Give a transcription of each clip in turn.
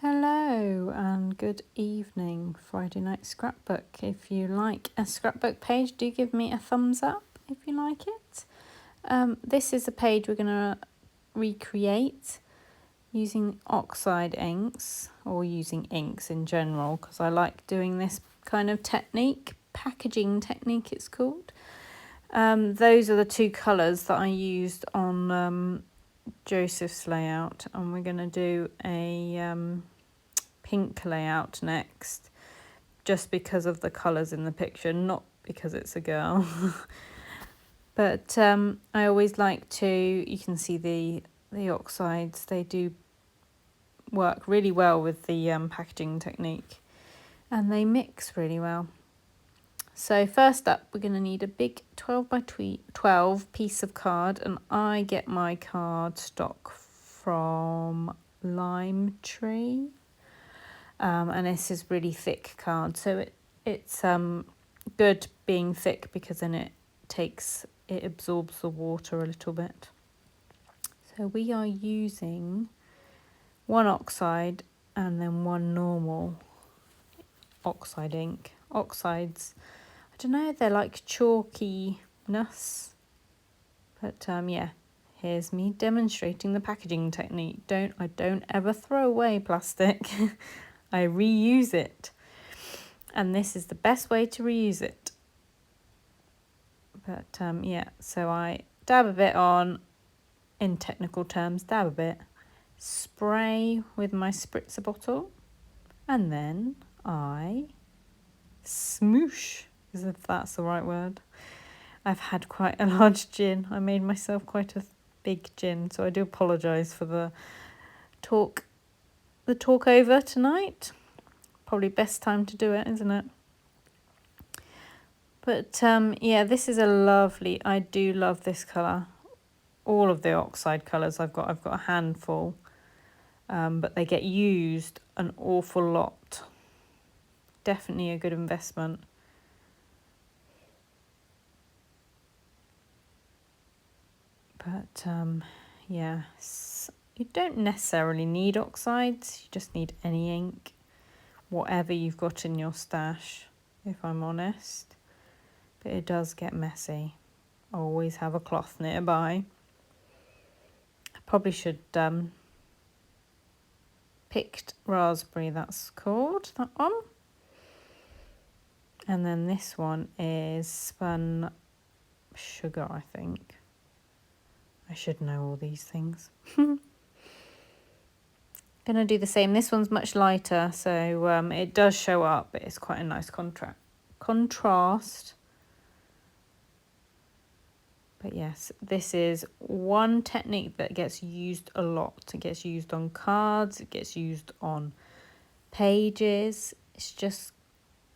Hello and good evening, Friday Night Scrapbook. If you like a scrapbook page, do give me a thumbs up if you like it. This is a page we're going to recreate using Oxide inks, or using inks in general, because I like doing this kind of technique, packaging technique it's called. Those are the two colours that I used on Joseph's layout, and we're going to do a pink layout next, just because of the colours in the picture, not because it's a girl. But I always like to, you can see the oxides, they do work really well with the packaging technique, and they mix really well. So first up, we're going to need a big 12 by 12 piece of card, and I get my cardstock from Lime Tree. And this is really thick card, so it's good being thick, because then it absorbs the water a little bit. So we are using one Oxide and then one normal Oxide ink. Oxides, I don't know, they're like chalkiness, but yeah, here's me demonstrating the packaging technique. I don't ever throw away plastic. I reuse it, and this is the best way to reuse it. But yeah, so I dab a bit on, in technical terms, dab a bit, spray with my spritzer bottle, and then I smoosh, as if that's the right word. I've had quite a large gin. I made myself quite a big gin, so I do apologise for the talk over tonight. Probably best time to do it, isn't it? But yeah, this is a lovely, I do love this colour. All of the Oxide colours I've got a handful, but they get used an awful lot. Definitely a good investment. But yeah, you don't necessarily need oxides, you just need any ink, whatever you've got in your stash, if I'm honest. But it does get messy. Always have a cloth nearby. I probably should picked raspberry, that's called, that one. And then this one is spun sugar, I think. I should know all these things. Gonna do the same. This one's much lighter, so it does show up, but it's quite a nice contrast. But yes, this is one technique that gets used a lot. It gets used on cards, it gets used on pages. It's just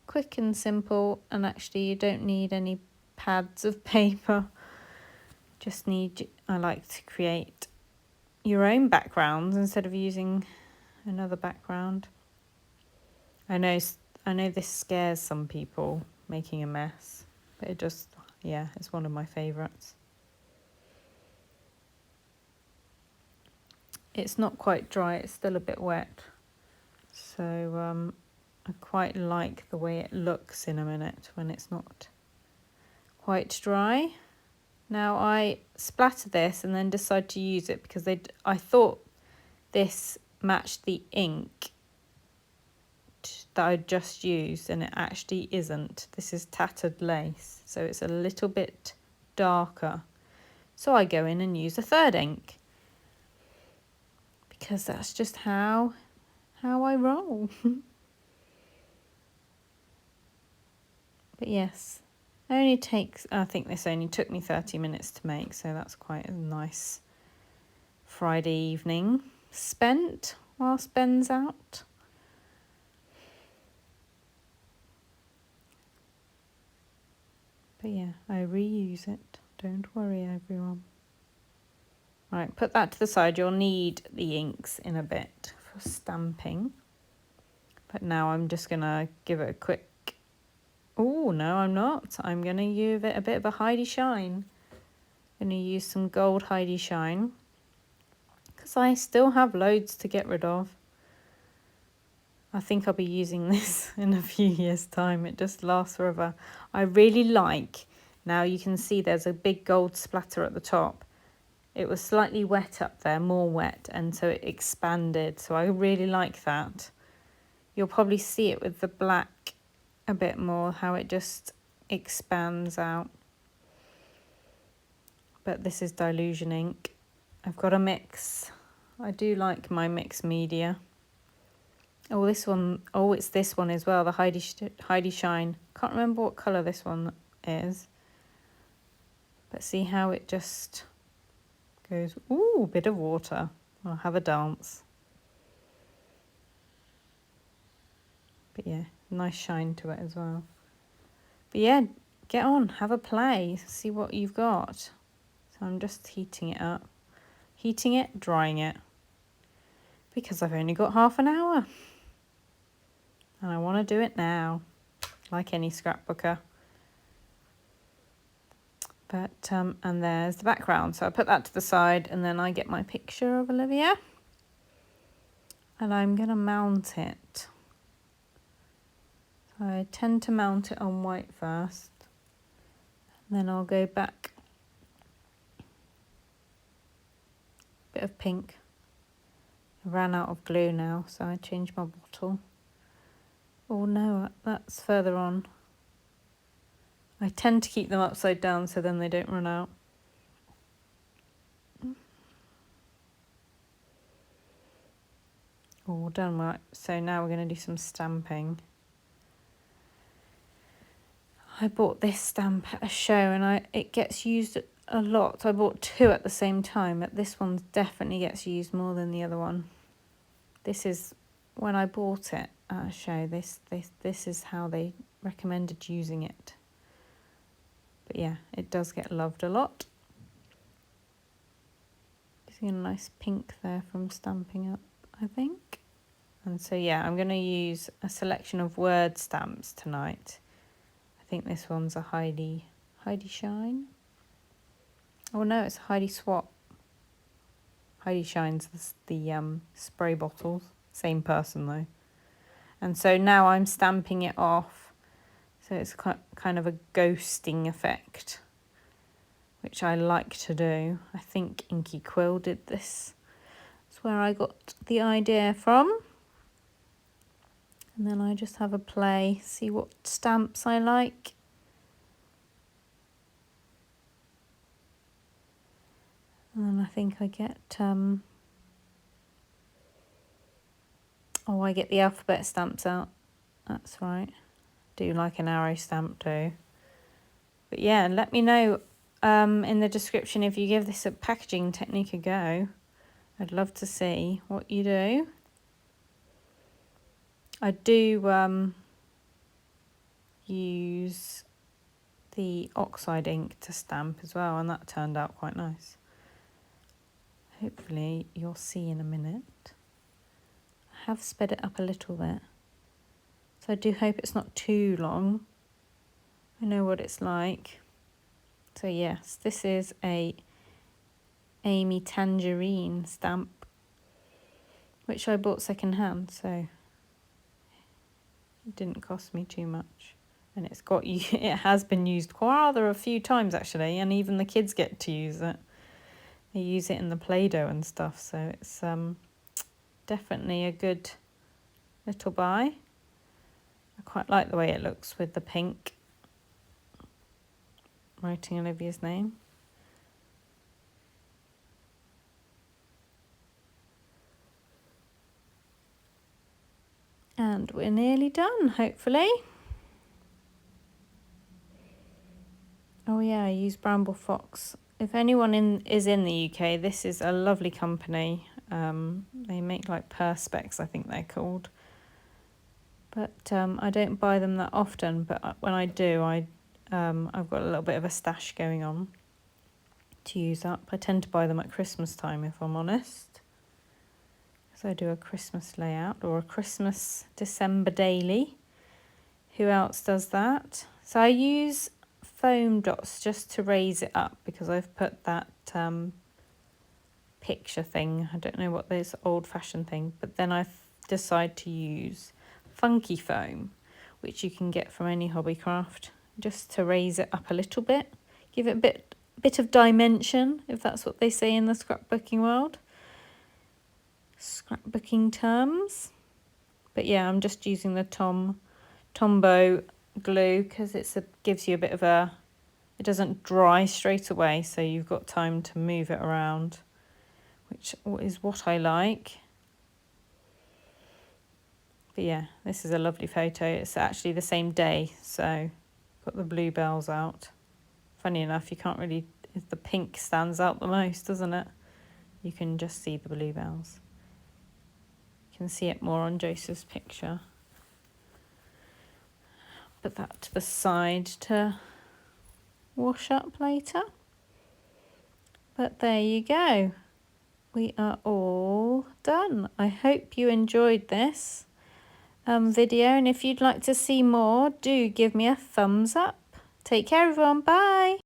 quick and simple, and actually you don't need any pads of paper. I like to create your own backgrounds instead of using another background. I know this scares some people, making a mess, but it just, yeah, it's one of my favourites. It's not quite dry, it's still a bit wet, so I quite like the way it looks in a minute when it's not quite dry. Now I splatter this and then decide to use it because I thought this matched the ink that I just used, and it actually isn't. This is tattered lace, so it's a little bit darker. So I go in and use a third ink, because that's just how I roll. But yes, I think this only took me 30 minutes to make, so that's quite a nice Friday evening spent whilst Ben's out. But yeah, I reuse it. Don't worry, everyone. Right, put that to the side. You'll need the inks in a bit for stamping. But now I'm just going to give it a quick... Oh, no, I'm not. I'm going to give it a bit of a Heidi Shine. I'm going to use some gold Heidi Shine, because I still have loads to get rid of. I think I'll be using this in a few years' time. It just lasts forever. I really like, now you can see there's a big gold splatter at the top. It was slightly wet up there, more wet, and so it expanded. So I really like that. You'll probably see it with the black a bit more, how it just expands out. But this is Dilution ink. I've got a mix. I do like my mixed media. Oh, this one. Oh, it's this one as well, the Heidi Shine. Can't remember what colour this one is. But see how it just goes, ooh, a bit of water. I'll have a dance. But yeah, nice shine to it as well. But yeah, get on, have a play, see what you've got. So I'm just heating it up. Heating it, drying it. Because I've only got half an hour. And I want to do it now, like any scrapbooker. But, and there's the background. So I put that to the side and then I get my picture of Olivia. And I'm going to mount it. So I tend to mount it on white first. And then I'll go back. Bit of pink. I ran out of glue now, so I changed my bottle. Oh no, that's further on. I tend to keep them upside down so then they don't run out. All done. Right, so now we're going to do some stamping. I bought this stamp at a show and it gets used a lot. I bought two at the same time, but this one definitely gets used more than the other one. This is when I bought it at a show. This is how they recommended using it. But yeah, it does get loved a lot. Using a nice pink there from Stampin' Up, I think. And so yeah, I'm going to use a selection of word stamps tonight. I think this one's a Heidi Shine. Oh no, it's Heidi Swapp. Heidi Shine's the spray bottles. Same person though. And so now I'm stamping it off. So it's kind of a ghosting effect, which I like to do. I think Inky Quill did this. That's where I got the idea from. And then I just have a play, see what stamps I like. And then I think I get, I get the alphabet stamps out. That's right. Do like an arrow stamp too. But yeah, let me know in the description if you give this a packaging technique a go. I'd love to see what you do. I do use the Oxide ink to stamp as well, and that turned out quite nice. Hopefully you'll see in a minute. I have sped it up a little bit. So I do hope it's not too long. I know what it's like. So yes, this is a Amy Tangerine stamp, which I bought second hand, so it didn't cost me too much. And it has been used rather a few times actually, and even the kids get to use it. They use it in the Play-Doh and stuff, so it's definitely a good little buy. I quite like the way it looks with the pink, writing Olivia's name. And we're nearly done, hopefully. Oh yeah, I use Bramble Fox. If anyone is in the UK, this is a lovely company. They make like Perspex, I think they're called. But I don't buy them that often, but when I do, I've got a little bit of a stash going on to use up. I tend to buy them at Christmas time, if I'm honest. So I do a Christmas layout or a Christmas December daily. Who else does that? So I use foam dots just to raise it up because I've put that picture thing. I don't know what this old-fashioned thing, but then I decide to use funky foam, which you can get from any hobbycraft, just to raise it up a little bit, give it a bit of dimension, if that's what they say in the scrapbooking world, scrapbooking terms. But yeah, I'm just using the Tombow glue because gives you a bit of a, it doesn't dry straight away, so you've got time to move it around, which is what I like. But yeah, this is a lovely photo. It's actually the same day, so got the bluebells out. Funny enough, you can't really, the pink stands out the most, doesn't it? You can just see the bluebells. You can see it more on Joseph's picture. Put that to the side to wash up later. But there you go. We are all done. I hope you enjoyed this video, and if you'd like to see more, do give me a thumbs up. Take care everyone, bye.